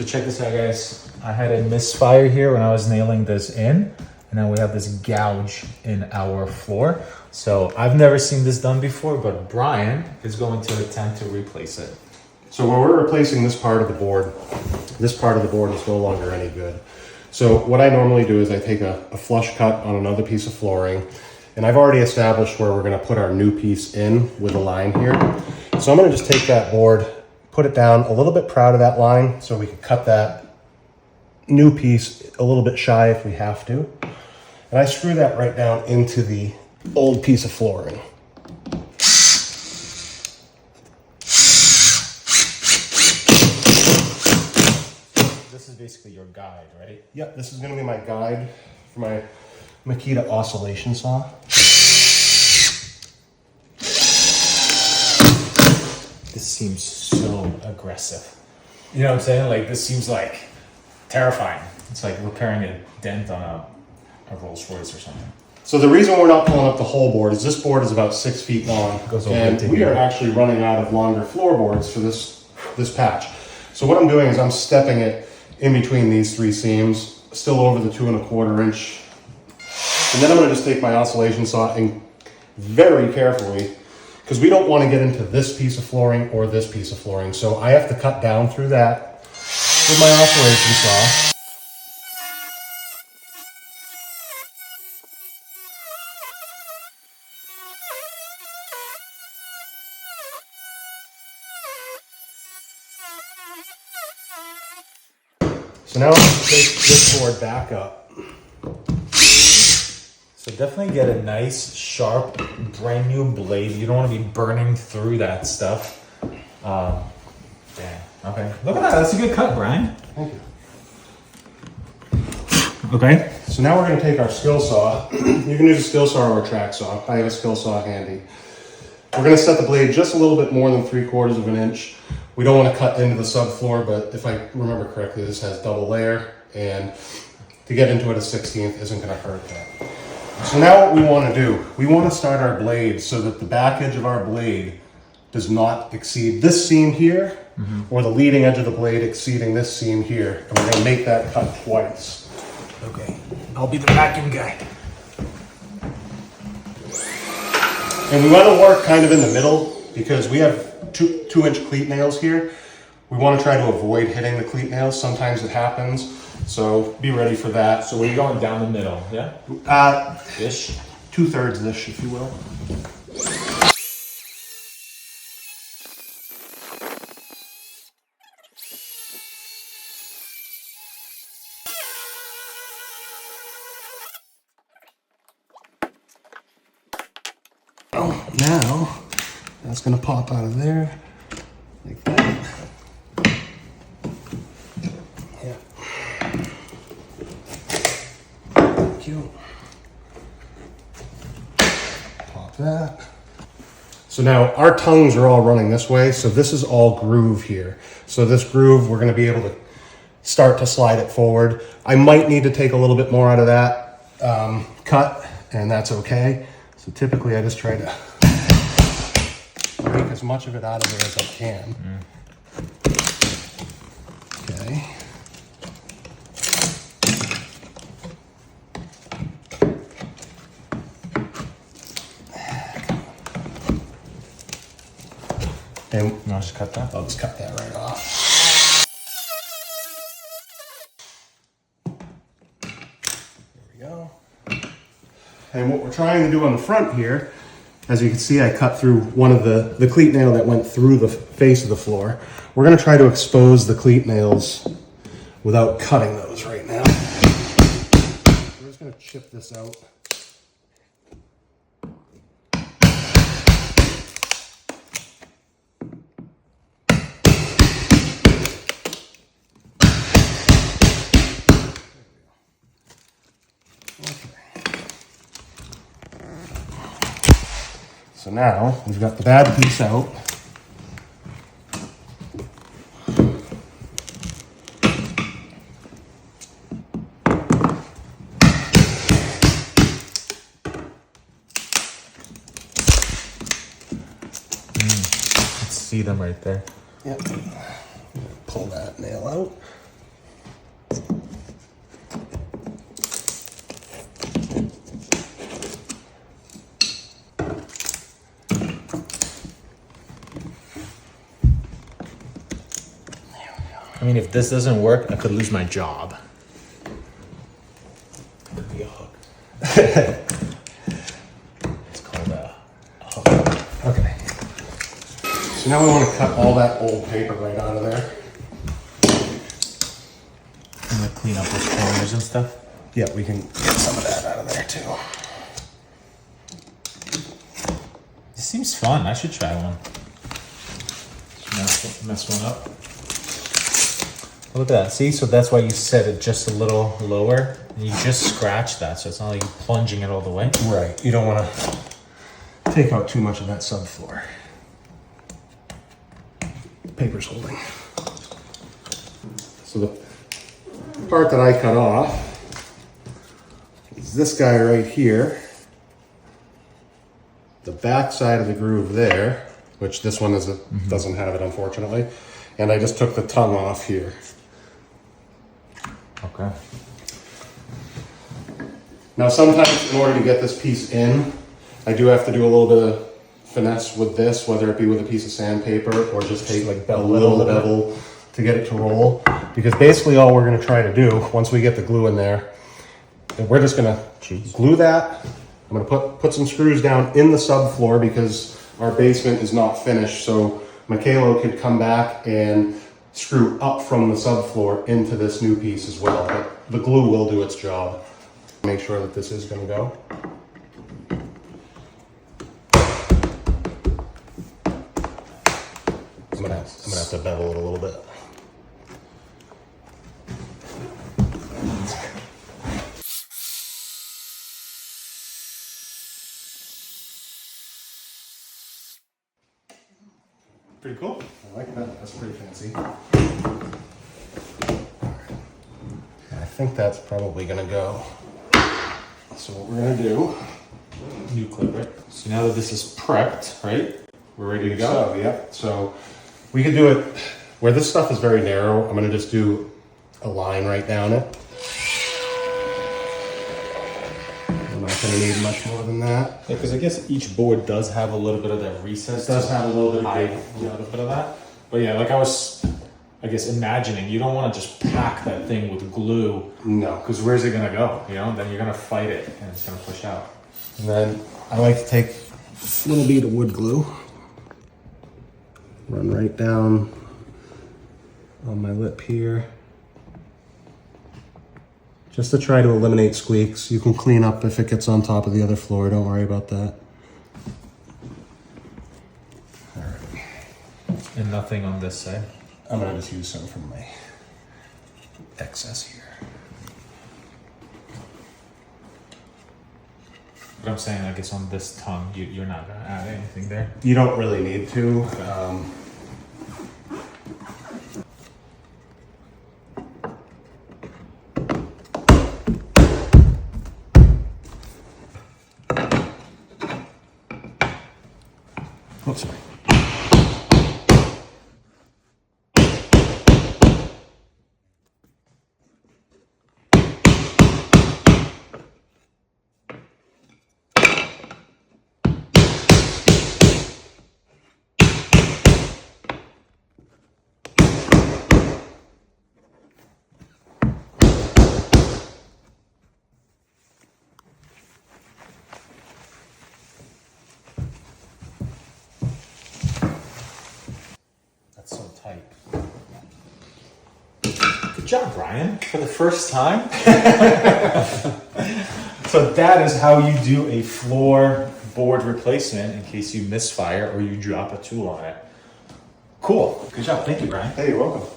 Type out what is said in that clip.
So check this out, guys. I had a misfire here when I was nailing this in, and now we have this gouge in our floor. So I've never seen this done before, but Brian is going to attempt to replace it. So when we're replacing this part of the board is no longer any good. So what I normally do is I take a flush cut on another piece of flooring, and I've already established where we're gonna put our new piece in with a line here. So I'm gonna just take that board, put it down a little bit proud of that line so we can cut that new piece a little bit shy if we have to. And I screw that right down into the old piece of flooring. This is basically your guide, right? Yep, this is gonna be my guide for my Makita oscillation saw. This seems so aggressive. You know what I'm saying? Like, this seems like terrifying. It's like repairing a dent on a Rolls Royce or something. So the reason we're not pulling up the whole board is this board is about 6 feet long, and we are actually running out of longer floorboards for this patch. So what I'm doing is I'm stepping it in between these 3 seams, still over the 2 1/4 inch. And then I'm gonna just take my oscillation saw and very carefully, because we don't want to get into this piece of flooring or this piece of flooring. So I have to cut down through that with my oscillation saw. So now I'm going to take this board back up. So definitely get a nice, sharp, brand new blade. You don't want to be burning through that stuff. Damn. Okay. Look at that. That's a good cut, Brian. Thank you. Okay. So now we're going to take our skill saw. You can use a skill saw or a track saw. I have a skill saw handy. We're going to set the blade just a little bit more than 3/4 of an inch. We don't want to cut into the subfloor, but if I remember correctly, this has double layer, and to get into it a 1/16 isn't going to hurt that. So now what we want to do, we want to start our blade so that the back edge of our blade does not exceed this seam here, or the leading edge of the blade exceeding this seam here. And we're going to make that cut twice. Okay. I'll be the vacuum guy. And we want to work kind of in the middle because we have two inch cleat nails here. We want to try to avoid hitting the cleat nails. Sometimes it happens, so be ready for that. So we're going down the middle, yeah? Ish? 2/3 ish, if you will. Oh, now that's going to pop out of there like that. Yeah. Thank you. Pop that. So now our tongues are all running this way, so this is all groove here. So this groove, we're going to be able to start to slide it forward. I might need to take a little bit more out of that cut, and that's okay. So typically I just try to make as much of it out of there as I can. Okay. And I'll just cut that. I'll just cut that right off. There we go. And what we're trying to do on the front here, as you can see, I cut through one of the cleat nail that went through the face of the floor. We're going to try to expose the cleat nails without cutting those right now. We're just going to chip this out. So now we've got the bad piece out. Let's see them right there. Yep. Pull that nail out. I mean, if this doesn't work, I could lose my job. Could be a hook. It's called a hook. Okay. So now we want to cut all that old paper right out of there. I'm gonna clean up those corners and stuff. Yeah, we can get some of that out of there too. This seems fun. I should try one. Mess one up. Look at that. See, so that's why you set it just a little lower, and you just scratch that, so it's not like you're plunging it all the way. Right. You don't want to take out too much of that subfloor. Paper's holding. So the part that I cut off is this guy right here. The back side of the groove there, which this one doesn't have it, unfortunately. And I just took the tongue off here. Okay. Now sometimes in order to get this piece in, I do have to do a little bit of finesse with this, whether it be with a piece of sandpaper or just take like a little bevel to get it to roll. Because basically all we're gonna try to do, once we get the glue in there, we're just gonna glue that. I'm gonna put some screws down in the subfloor because our basement is not finished. So Michaelo could come back and screw up from the subfloor into this new piece as well. But the glue will do its job. Make sure that this is gonna go. I'm gonna have to bevel it a little bit. Pretty cool. I like that. That's pretty fancy. I think that's probably gonna go. So what we're gonna do, New clip, right? So now that this is prepped, right? We're ready to go. so yep. So we could do it where this stuff is very narrow. I'm gonna just do a line right down it. I'm not gonna need much more than that. Yeah, because I guess each board does have a little bit of that recess. It does have a little bit of hide a little bit of that. But yeah, like I was, I guess, imagining, you don't want to just pack that thing with glue. No. Because where's it gonna go? You know, then you're gonna fight it and it's gonna push out. And then I like to take a little bead of wood glue, run right down on my lip here, just to try to eliminate squeaks. You can clean up if it gets on top of the other floor, don't worry about that. All right. And nothing on this side. I'm gonna just use some from my excess here. But I'm saying, I guess on this tongue, you're not gonna add anything there. You don't really need to. Oh, sorry. That's so tight. Good job, Brian, for the first time. So that is how you do a floorboard replacement in case you misfire or you drop a tool on it. Cool. Good job. Thank you, Brian. Hey, you're welcome.